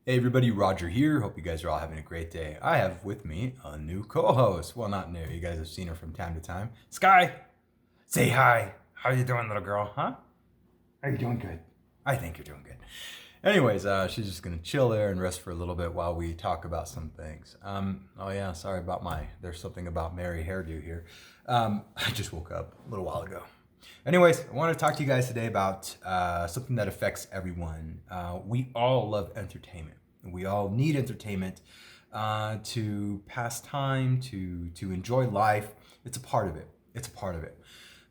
Hey everybody, Roger here. Hope you guys are all having a great day. I have with me a new co-host. Well, not new. You guys have seen her from time to time. Sky, say hi. How you doing, little girl? Huh? Are you doing good? I think you're doing good. Anyways, she's just gonna chill there and rest for a little bit while we talk about some things. Oh yeah, sorry about there's something about Mary hairdo here. I just woke up a little while ago. Anyways, I want to talk to you guys today about something that affects everyone. We all love entertainment. We all need entertainment to pass time, to enjoy life. It's a part of it. It's a part of it.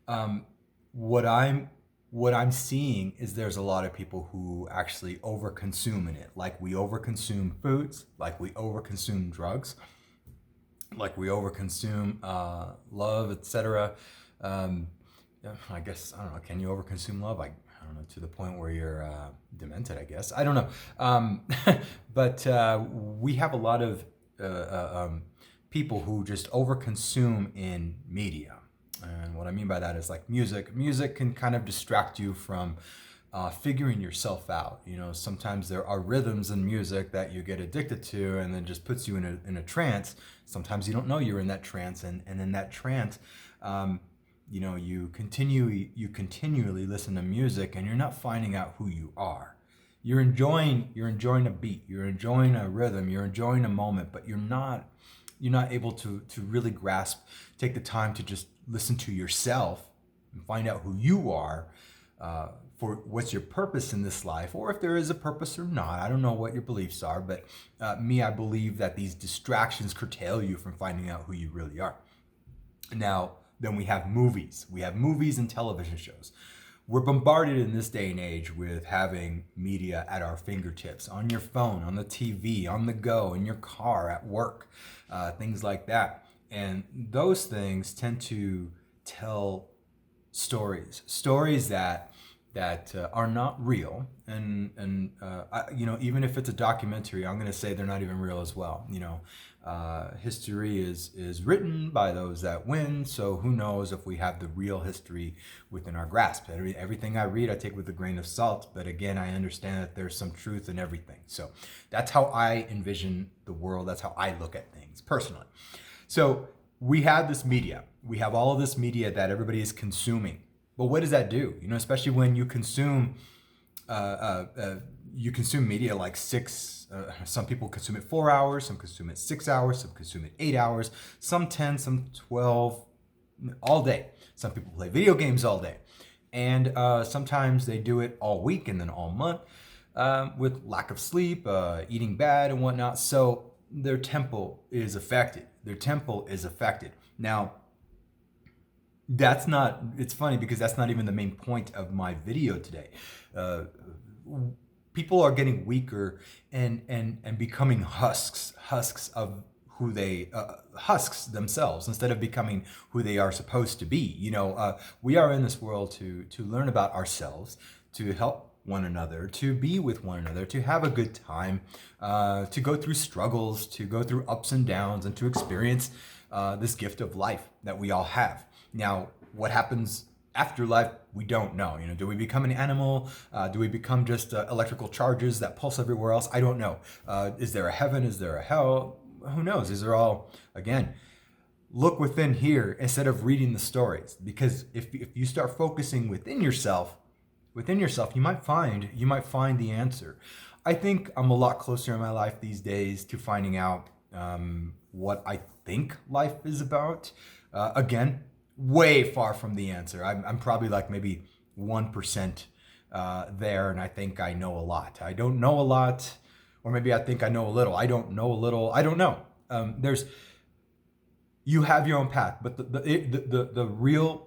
Um, what I'm what I'm seeing is there's a lot of people who actually overconsume in it. Like we overconsume foods, like we overconsume drugs, like we overconsume love, etc. Um, yeah, I guess I don't know. Can you overconsume love? I don't know, to the point where you're demented. I guess I don't know. But we have a lot of people who just overconsume in media, and what I mean by that is like music. Music can kind of distract you from figuring yourself out. You know, sometimes there are rhythms in music that you get addicted to, and then just puts you in a trance. Sometimes you don't know you're in that trance, and in that trance. You know, you continually listen to music, and you're not finding out who you are. You're enjoying a beat, you're enjoying a rhythm, you're enjoying a moment, but you're not able to really grasp, take the time to just listen to yourself and find out who you are, for what's your purpose in this life, or if there is a purpose or not. I don't know what your beliefs are, but I believe that these distractions curtail you from finding out who you really are. Now, then we have movies. We have movies and television shows. We're bombarded in this day and age with having media at our fingertips, on your phone, on the TV, on the go, in your car, at work, things like that. And those things tend to tell stories that are not real, and you know, even if it's a documentary, I'm going to say they're not even real as well. You know, history is written by those that win, so who knows if we have the real history within our grasp. Everything I read I take with a grain of salt, but again, I understand that there's some truth in everything. So that's how I envision the world. That's how I look at things personally. So we have this media. We have all of this media that everybody is consuming. But what does that do? You know, especially when you consume media like six. Some people consume it 4 hours. Some consume it 6 hours. Some consume it 8 hours. Some 10. Some 12. All day. Some people play video games all day, and sometimes they do it all week and then all month, with lack of sleep, eating bad and whatnot. So their tempo is affected. Now, it's funny because that's not even the main point of my video today. People are getting weaker and becoming husks of who they, husks themselves, instead of becoming who they are supposed to be. You know, we are in this world to learn about ourselves, to help one another, to be with one another, to have a good time, to go through struggles, to go through ups and downs, and to experience this gift of life that we all have. Now, what happens after life, we don't know. You know, do we become an animal? Do we become just electrical charges that pulse everywhere else? I don't know. Is there a heaven? Is there a hell? Who knows? These are all, again, look within here instead of reading the stories. Because if you start focusing within yourself, you might find the answer. I think I'm a lot closer in my life these days to finding out what I think life is about. Again, way far from the answer. I'm probably like maybe 1% there, and I think I know a lot. I don't know a lot, or maybe I think I know a little. I don't know a little. I don't know. You have your own path, but the real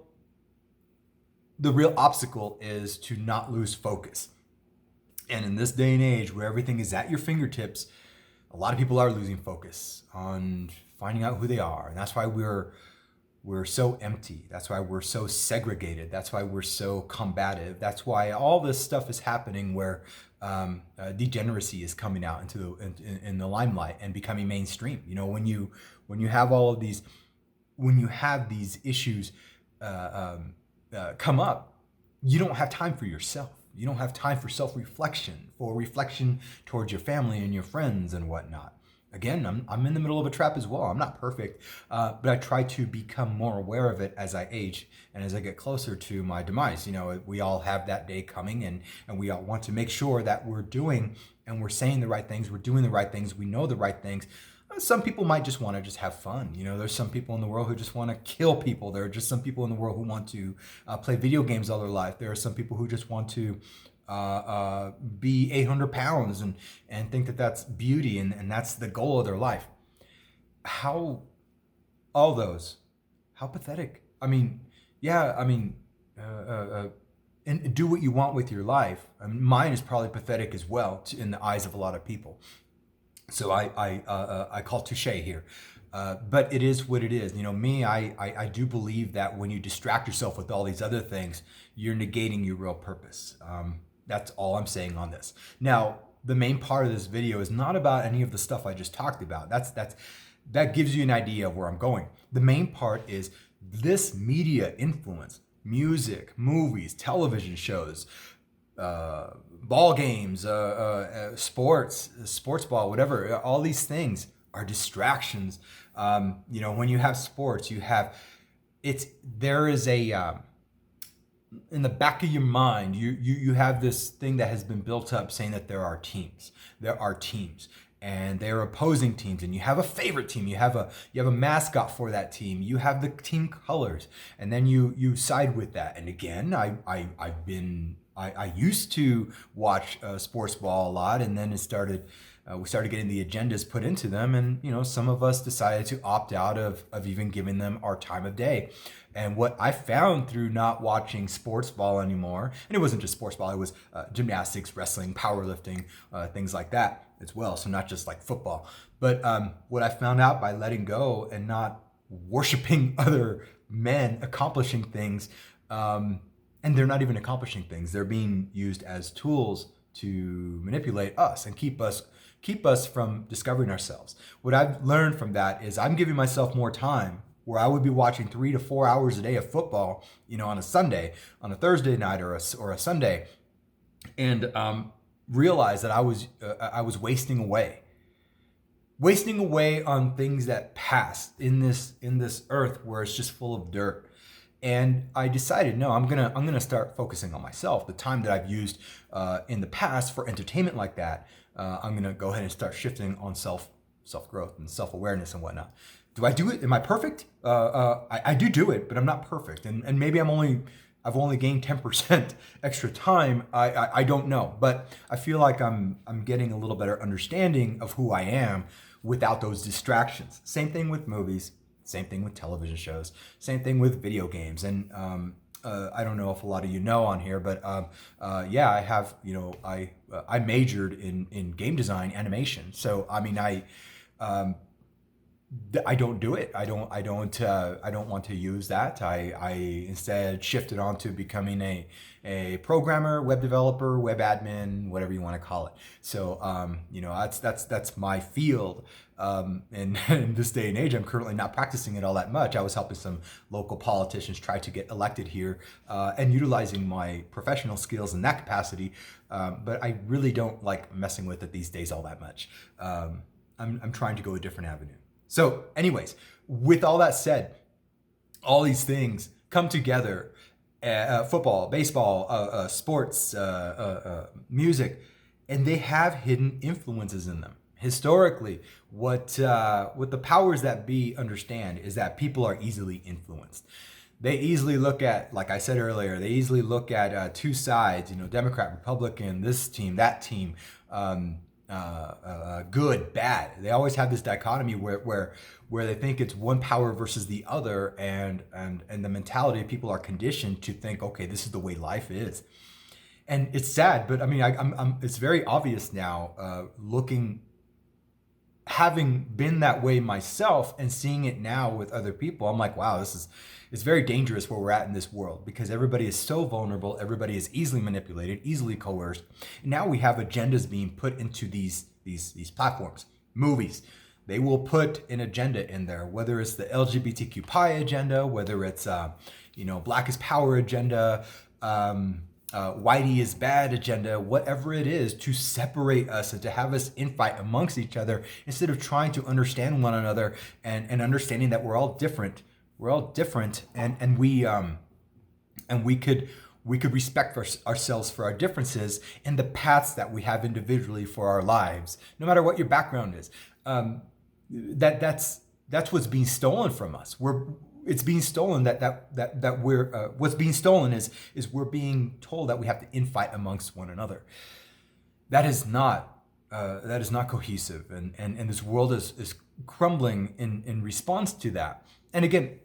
obstacle is to not lose focus. And in this day and age where everything is at your fingertips, a lot of people are losing focus on finding out who they are, and that's why we're so empty. That's why we're so segregated. That's why we're so combative. That's why all this stuff is happening, where degeneracy is coming out in the limelight and becoming mainstream. You know, when you have all of these, when you have these issues come up, you don't have time for yourself. You don't have time for self-reflection, for reflection towards your family and your friends and whatnot. Again, I'm in the middle of a trap as well. I'm not perfect, but I try to become more aware of it as I age and as I get closer to my demise. You know, we all have that day coming, and we all want to make sure that we're doing and we're saying the right things, we're doing the right things, we know the right things. Some people might just want to just have fun. You know, there's some people in the world who just want to kill people. There are just some people in the world who want to play video games all their life. There are some people who just want to be 800 pounds and think that that's beauty and that's the goal of their life. How, all those, how pathetic. I mean, yeah, I mean, and do what you want with your life. I mean, mine is probably pathetic as well in the eyes of a lot of people. So I call touche here. But it is what it is. You know, me, I do believe that when you distract yourself with all these other things, you're negating your real purpose. That's all I'm saying on this. Now, the main part of this video is not about any of the stuff I just talked about. That gives you an idea of where I'm going. The main part is this media influence, music, movies, television shows, ball games, sports ball, whatever. All these things are distractions. You know, when you have sports, there is a in the back of your mind, you have this thing that has been built up saying that there are teams. There are teams. And they're opposing teams, and you have a favorite team. You have a mascot for that team. You have the team colors, and then you side with that. And again, I used to watch sports ball a lot, and then we started getting the agendas put into them, and you know, some of us decided to opt out of even giving them our time of day. And what I found through not watching sports ball anymore, and it wasn't just sports ball, it was gymnastics, wrestling, powerlifting, things like that as well. So not just like football. But what I found out by letting go and not worshiping other men accomplishing things, and they're not even accomplishing things, they're being used as tools to manipulate us and keep us from discovering ourselves. What I've learned from that is I'm giving myself more time, where I would be watching 3 to 4 hours a day of football, you know, on a Sunday, on a Thursday night or a Sunday, and realize that I was wasting away on things that passed in this earth where it's just full of dirt. And I decided, no, I'm gonna start focusing on myself. The time that I've used in the past for entertainment like that, I'm gonna go ahead and start shifting on self growth and self awareness and whatnot. Do I do it? Am I perfect? I do it, but I'm not perfect, and maybe I've only gained 10% extra time. I don't know, but I feel like I'm getting a little better understanding of who I am without those distractions. Same thing with movies. Same thing with television shows. Same thing with video games. And I don't know if a lot of you know on here, but yeah, I have. You know, I majored in game design animation. So I mean, I don't do it. I don't want to use that. I instead shifted on to becoming a programmer, web developer, web admin, whatever you want to call it. So you know, that's my field. And in this day and age, I'm currently not practicing it all that much. I was helping some local politicians try to get elected here, and utilizing my professional skills in that capacity. But I really don't like messing with it these days all that much. I'm trying to go a different avenue. So anyways, with all that said, all these things come together, football, baseball, sports, music, and they have hidden influences in them. Historically, what the powers that be understand is that people are easily influenced. They easily look at, like I said earlier, they easily look at two sides, you know, Democrat, Republican, this team, that team, good, bad. They always have this dichotomy where they think it's one power versus the other, and the mentality of people are conditioned to think, okay, this is the way life is, and it's sad. But I mean, it's very obvious now, having been that way myself and seeing it now with other people. I'm like, wow, it's very dangerous where we're at in this world, because everybody is so vulnerable. Everybody is easily manipulated, easily coerced. And now we have agendas being put into these platforms. Movies, they will put an agenda in there, whether it's the LGBTQ agenda, whether it's Black is Power agenda, whitey is bad agenda, whatever it is, to separate us and to have us infight amongst each other instead of trying to understand one another and understanding that we're all different. We're all different, and we could respect ourselves for our differences and the paths that we have individually for our lives, no matter what your background is. That's what's being stolen from us. It's being stolen that we're what's being stolen is we're being told that we have to infight amongst one another. That is not cohesive, and this world is crumbling in response to that. And again,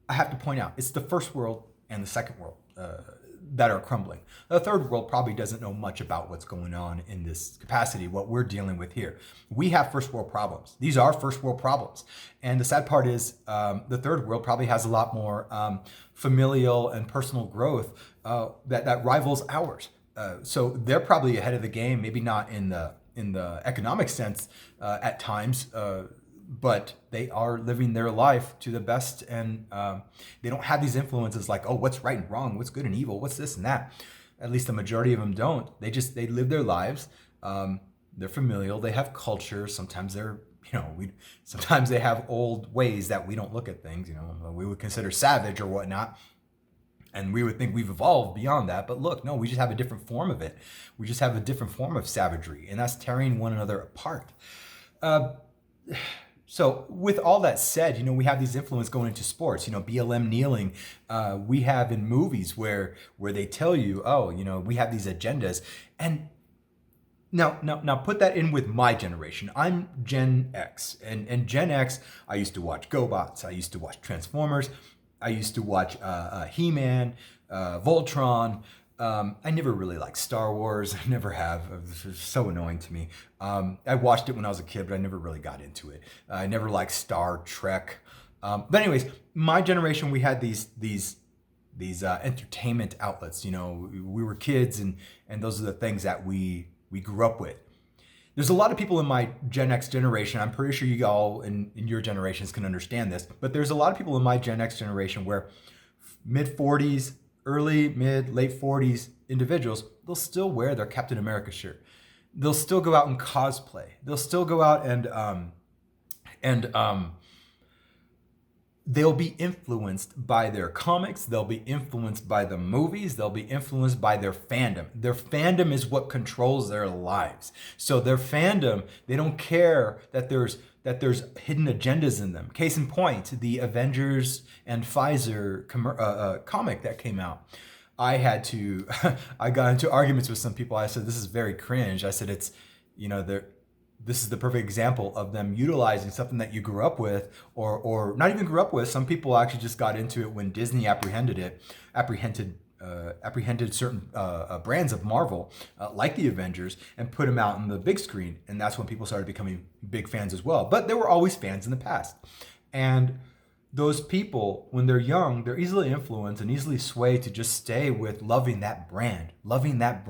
I have to point out, it's the first world and the second world that are crumbling. The third world probably doesn't know much about what's going on in this capacity, what we're dealing with here. We have first world problems. These are first world problems. And the sad part is the third world probably has a lot more familial and personal growth that rivals ours. So they're probably ahead of the game, maybe not in the economic sense at times, but they are living their life to the best, and they don't have these influences like, oh, what's right and wrong, what's good and evil, what's this and that. At least the majority of them don't. They live their lives. They're familial. They have culture. Sometimes sometimes they have old ways that we don't look at things. We would consider savage or whatnot, and we would think we've evolved beyond that. But look, no, we just have a different form of it. We just have a different form of savagery, and that's tearing one another apart. So with all that said, we have these influence going into sports, BLM kneeling. We have in movies where they tell you, oh, we have these agendas. And now put that in with my generation. I'm Gen X. And Gen X, I used to watch GoBots. I used to watch Transformers. I used to watch He-Man, Voltron. I never really liked Star Wars. I never have. It was so annoying to me. I watched it when I was a kid, but I never really got into it. I never liked Star Trek. But anyways, my generation, we had these entertainment outlets. We were kids, and those are the things that we grew up with. There's a lot of people in my Gen X generation. I'm pretty sure you all in your generations can understand this, but there's a lot of people in my Gen X generation where mid 40s, early, mid, late 40s individuals, they'll still wear their Captain America shirt. They'll still go out and cosplay. They'll still go out and they'll be influenced by their comics. They'll be influenced by the movies. They'll be influenced by their fandom. Their fandom is what controls their lives. So their fandom, they don't care that there's hidden agendas in them. Case in point, the Avengers and Pfizer comic that came out. I got into arguments with some people. I said, this is very cringe. I said, it's, this is the perfect example of them utilizing something that you grew up with, or not even grew up with. Some people actually just got into it when Disney apprehended certain brands of Marvel, like the Avengers, and put them out on the big screen. And that's when people started becoming big fans as well. But there were always fans in the past. And those people, when they're young, they're easily influenced and easily swayed to just stay with loving that brand, loving that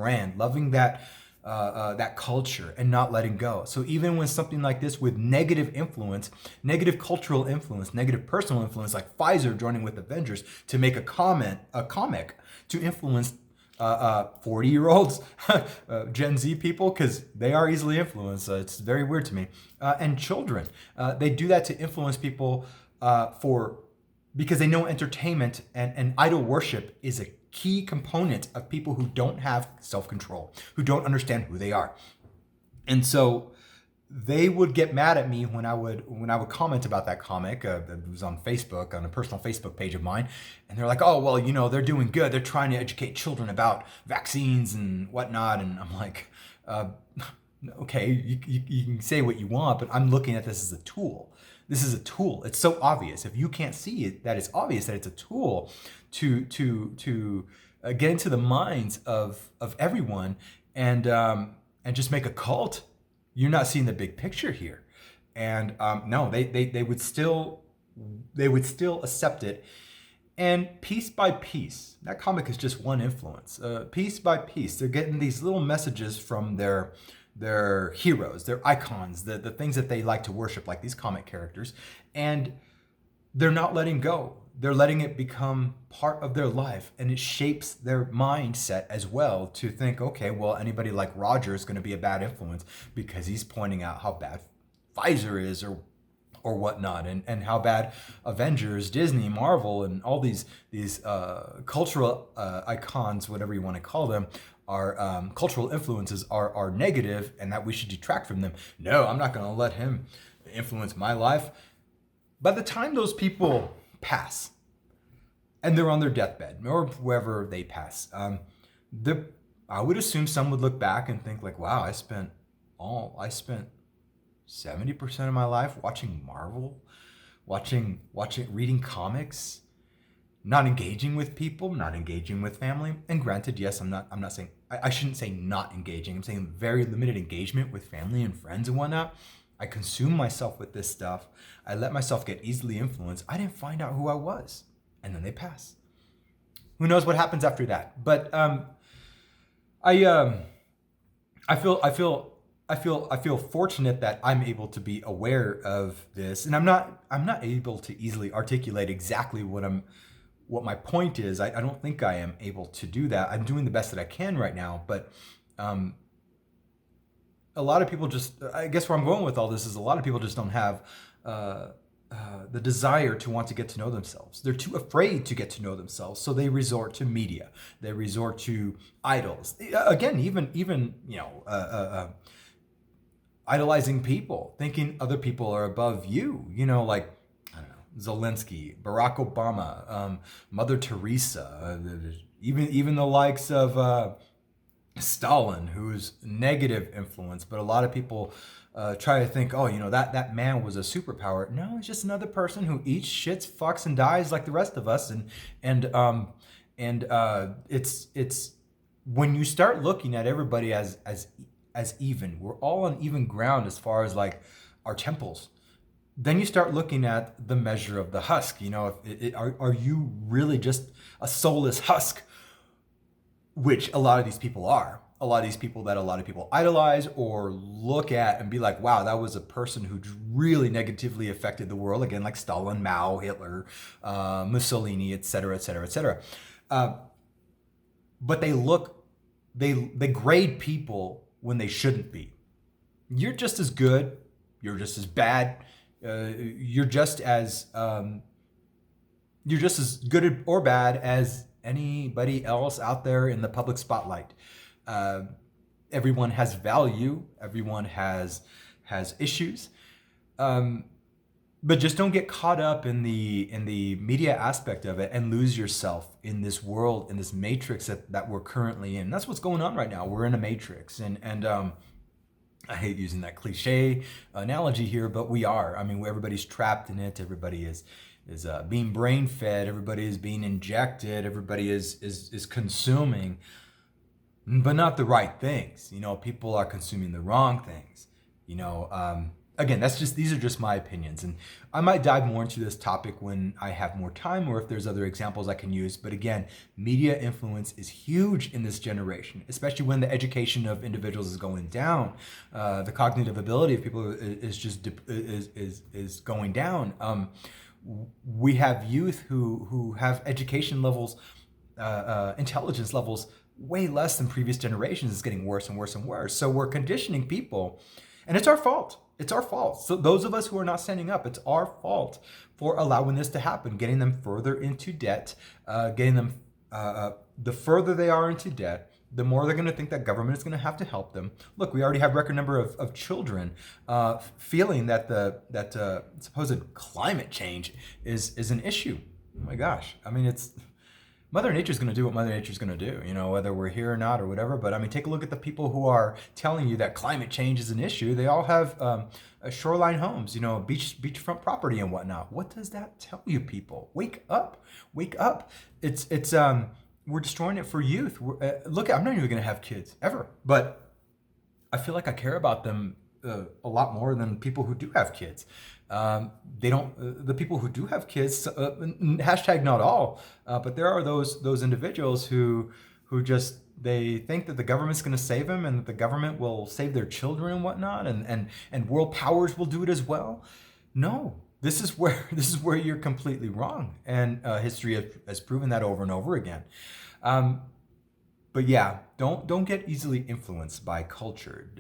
culture, and not letting go. So even when something like this with negative influence, negative cultural influence, negative personal influence, like Pfizer joining with Avengers to make a comic to influence 40-year-olds, Gen Z people, because they are easily influenced. It's very weird to me. And children, they do that to influence people because they know entertainment and idol worship is a key component of people who don't have self-control, who don't understand who they are. And so they would get mad at me when I would comment about that comic. It was on Facebook, on a personal Facebook page of mine. And they're like, oh, well, they're doing good. They're trying to educate children about vaccines and whatnot. And I'm like, okay, you can say what you want, but I'm looking at this as a tool. This is a tool. It's so obvious. If you can't see it, that it's obvious that it's a tool to get into the minds of everyone and just make a cult. You're not seeing the big picture here. And no, they would still accept it. And piece by piece, that comic is just one influence. Piece by piece, they're getting these little messages from their heroes, their icons, the things that they like to worship, like these comic characters, and they're not letting go. they're letting it become part of their life, and it shapes their mindset as well to think, okay, well, anybody like Roger is going to be a bad influence because he's pointing out how bad Pfizer is or whatnot, and how bad Avengers, Disney, Marvel, and all these cultural icons, whatever you want to call them, are cultural influences are negative, and that we should detract from them. No, I'm not going to let him influence my life. By the time those people pass, and they're on their deathbed, or wherever they pass, I would assume some would look back and think like, wow, I spent 70% of my life watching Marvel, reading comics, not engaging with people, not engaging with family. And granted, yes, I'm not saying, I shouldn't say not engaging. I'm saying very limited engagement with family and friends and whatnot. I consume myself with this stuff. I let myself get easily influenced. I didn't find out who I was. And then they pass. Who knows what happens after that? But I feel fortunate that I'm able to be aware of this, and I'm not able to easily articulate exactly what my point is. I don't think I am able to do that. I'm doing the best that I can right now, but a lot of people just, I guess where I'm going with all this is a lot of people just don't have the desire to want to get to know themselves. They're too afraid to get to know themselves, so they resort to media. They resort to idols. Again, even idolizing people, thinking other people are above you. Like, I don't know, Zelensky, Barack Obama, Mother Teresa, even the likes of Stalin, who's negative influence, but a lot of people try to think, oh, that man was a superpower. No, it's just another person who eats, shits, fucks, and dies like the rest of us. And it's when you start looking at everybody as even, we're all on even ground as far as like our temples. Then you start looking at the measure of the husk. Are you really just a soulless husk? Which a lot of these people are. A lot of these people that a lot of people idolize or look at and be like, wow, that was a person who really negatively affected the world. Again, like Stalin, Mao, Hitler, Mussolini, et cetera, et cetera, et cetera. But they grade people when they shouldn't be. You're just as good. You're just as bad. You're just as good or bad as anybody else out there in the public spotlight. Everyone has value. Everyone has issues. But just don't get caught up in the media aspect of it and lose yourself in this world, in this matrix that we're currently in. That's what's going on right now. We're in a matrix, and I hate using that cliche analogy here, but we are. I mean, everybody's trapped in it. Everybody is being brain fed. Everybody is being injected. Everybody is consuming, but not the right things. People are consuming the wrong things. Again, these are just my opinions, and I might dive more into this topic when I have more time or if there's other examples I can use. But again, media influence is huge in this generation, especially when the education of individuals is going down. The cognitive ability of people is going down. We have youth who have education levels, intelligence levels way less than previous generations. It's getting worse and worse and worse. So we're conditioning people, and it's our fault. It's our fault. So those of us who are not standing up, it's our fault for allowing this to happen, getting them further into debt, getting them, the further they are into debt, the more they're going to think that government is going to have to help them. Look, we already have record number of children feeling that supposed climate change is an issue. Oh my gosh. I mean, Mother Nature's going to do what Mother Nature's going to do, whether we're here or not or whatever. But I mean, take a look at the people who are telling you that climate change is an issue. They all have shoreline homes, beachfront property and whatnot. What does that tell you, people? Wake up, wake up. It's we're destroying it for youth. Look, I'm not even going to have kids ever, but I feel like I care about them a lot more than people who do have kids. They don't. The people who do have kids, hashtag not all, but there are those individuals who just they think that the government's going to save them and that the government will save their children and whatnot, and world powers will do it as well. No, this is where you're completely wrong, and history has proven that over and over again. Um, but yeah, don't get easily influenced by culture.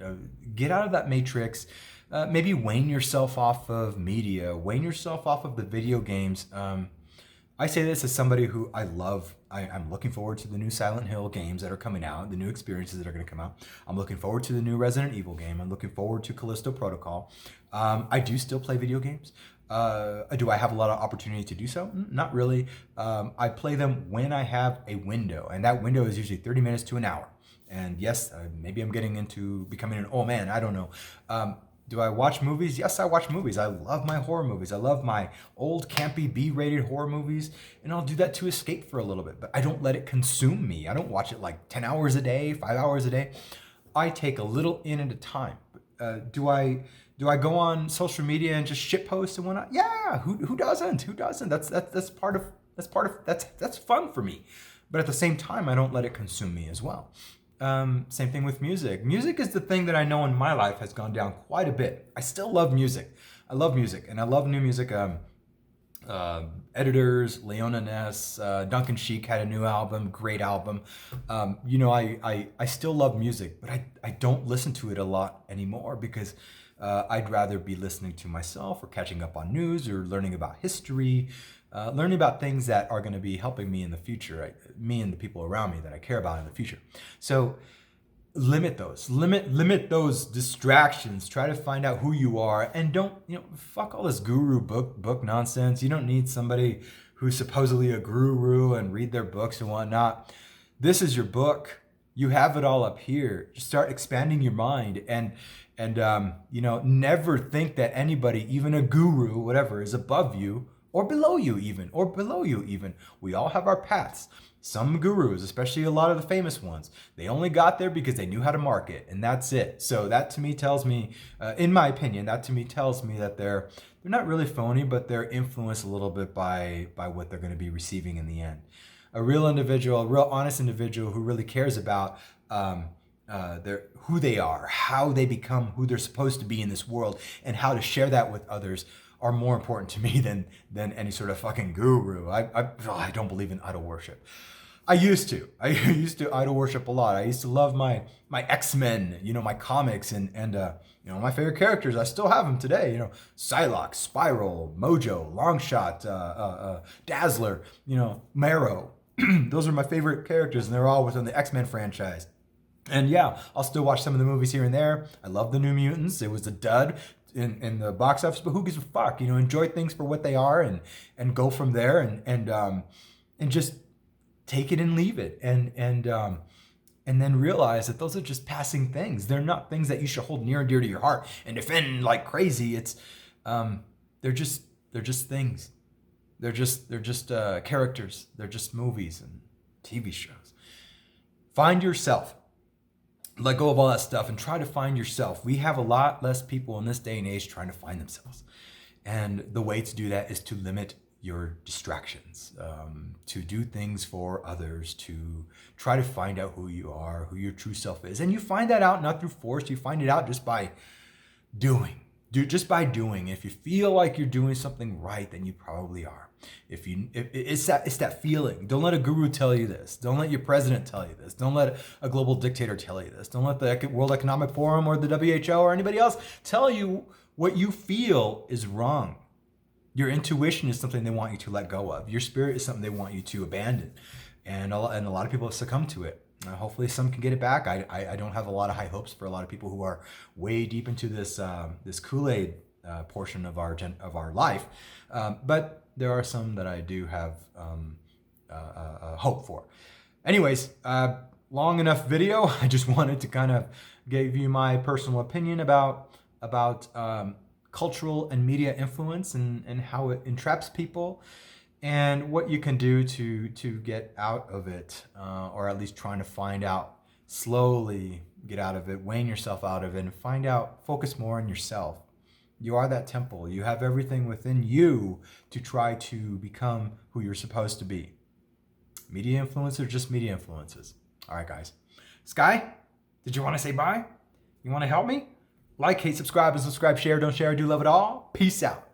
Get out of that matrix. Maybe wane yourself off of media, wane yourself off of the video games. I say this as somebody who I love. I'm looking forward to the new Silent Hill games that are coming out, the new experiences that are going to come out. I'm looking forward to the new Resident Evil game. I'm looking forward to Callisto Protocol. I do still play video games. Do I have a lot of opportunity to do so? Not really. I play them when I have a window, and that window is usually 30 minutes to an hour. And yes, maybe I'm getting into becoming an old man. I don't know. Do I watch movies? Yes, I watch movies. I love my horror movies. I love my old campy B-rated horror movies, and I'll do that to escape for a little bit, but I don't let it consume me. I don't watch it like 10 hours a day, 5 hours a day. I take a little in at a time. Do I go on social media and just shit post and whatnot? Yeah, who doesn't? Who doesn't? That's fun for me. But at the same time, I don't let it consume me as well. Same thing with music. Music is the thing that I know in my life has gone down quite a bit. I still love music. I love music, and I love new music. Editors, Leona Ness, Duncan Sheik had a new album, great album. I still love music, but I don't listen to it a lot anymore because I'd rather be listening to myself or catching up on news or learning about history, learning about things that are going to be helping me in the future, right? Me and the people around me that I care about in the future. So limit those distractions. Try to find out who you are, and don't, fuck all this guru book nonsense. You don't need somebody who's supposedly a guru and read their books and whatnot. This is your book. You have it all up here. Just start expanding your mind, and never think that anybody, even a guru, whatever, is above you or below you even. We all have our paths. Some gurus, especially a lot of the famous ones, they only got there because they knew how to market, and that's it. So that to me tells me, in my opinion, that they're not really phony, but they're influenced a little bit by what they're going to be receiving in the end. A real individual, a real honest individual who really cares about who they are, how they become who they're supposed to be in this world, and how to share that with others are more important to me than any sort of fucking guru. I don't believe in idol worship. I used to idol worship a lot. I used to love my X-Men, my comics, and my favorite characters. I still have them today. Psylocke, Spiral, Mojo, Longshot, Dazzler, Marrow. Those are my favorite characters, and they're all within the X-Men franchise. And yeah, I'll still watch some of the movies here and there. I love the New Mutants. It was a dud in the box office, but who gives a fuck? Enjoy things for what they are, and go from there, and just take it and leave it, and then realize that those are just passing things. They're not things that you should hold near and dear to your heart and defend like crazy. It's they're just things. They're just characters. They're just movies and TV shows. Find yourself. Let go of all that stuff and try to find yourself. We have a lot less people in this day and age trying to find themselves. And the way to do that is to limit your distractions, to do things for others, to try to find out who you are, who your true self is. And you find that out not through force, you find it out just by doing. Just by doing. If you feel like you're doing something right, then you probably are. If it's that feeling. Don't let a guru tell you this. Don't let your president tell you this. Don't let a global dictator tell you this. Don't let the World Economic Forum or the WHO or anybody else tell you what you feel is wrong. Your intuition is something they want you to let go of. Your spirit is something they want you to abandon. And a lot of people have succumbed to it. Hopefully some can get it back. I don't have a lot of high hopes for a lot of people who are way deep into this Kool-Aid portion of our life. But there are some that I do have hope for. Anyways, long enough video. I just wanted to kind of give you my personal opinion about cultural and media influence and how it entraps people, and what you can do to get out of it, or at least trying to find out, slowly get out of it, wane yourself out of it, and focus more on yourself. You are that temple. You have everything within you to try to become who you're supposed to be. Media influence are just media influences. All right, guys. Sky, did you want to say bye? You want to help me? Like, hate, subscribe, and subscribe, share, don't share, do love it all. Peace out.